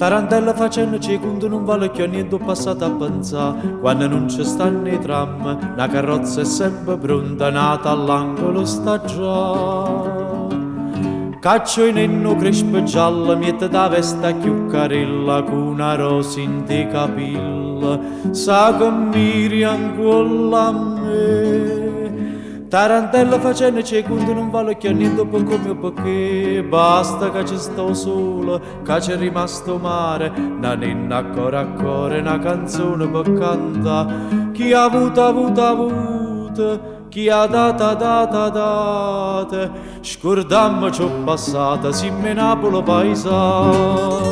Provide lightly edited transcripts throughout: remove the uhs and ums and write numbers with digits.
Tarantella facendo secondo non vale più niente passato a pensare. Quando non ci stanno i tram, la carrozza è sempre pronta, nata all'angolo sta già. Caccio in enno crespo giallo, miete da vesta chiuccarella, con una rosa in te capilla, sa che miri ancora a me. Tarantella facendo secondo non vale più niente per come perché basta che ci sto solo, che c'è rimasto mare, una nenna a cuore, una canzone per cantare. Chi ha avuto, chi ha data, scordammo ciò passata, si me Napoli paesa.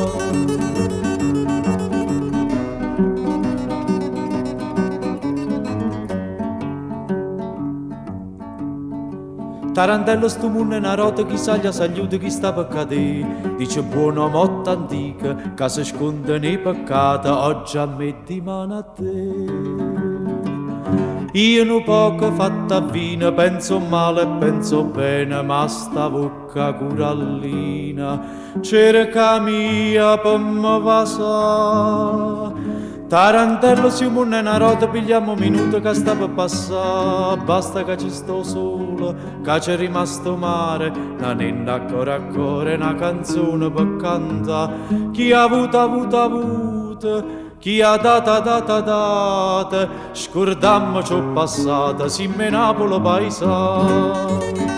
Tarantello sto munno è una rota, chi saglia sagliuto chi sta per cadere. Dice buono motta antica, che si sconde nei peccati, oggi ammetti mano a te. Io non poco fatta vino, penso male e penso bene, ma sta bocca curallina, cerca mia per me vasa. Tarantello siamo una rota, pigliamo minuto che sta per passare, basta che ci sto solo, che c'è rimasto mare, una nenna a cuore, una canzone per cantare. Chi ha avuto, chi ha data, scordammo ciò passata, si me Napoli paesa.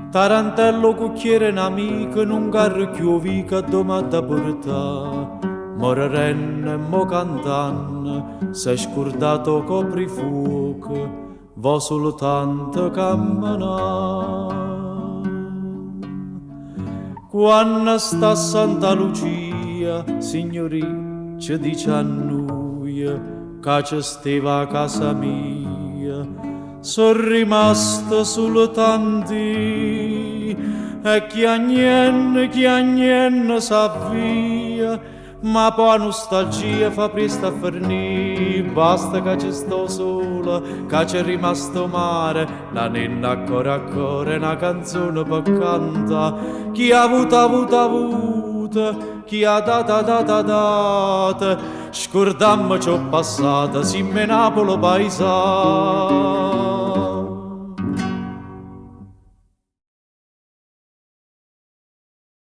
Tarantello cucchiere un amico, non carro chiuvi che domanda porta. Moreren e mo cantan, sei scordato coprifuoco, vo soltanto camminare. Quando sta Santa Lucia, signori, ci dice a noi, che ci stava a casa mia. Sono rimasto soltanto e chi a niente sa via, ma poi nostalgia fa presto a fornì. Basta che ci sto sola, che c'è rimasto mare, la nenna a cuore, una canzone per cantare. Chi ha avuto, chi ha data, scordammo ciò passata, si me Napoli paesa.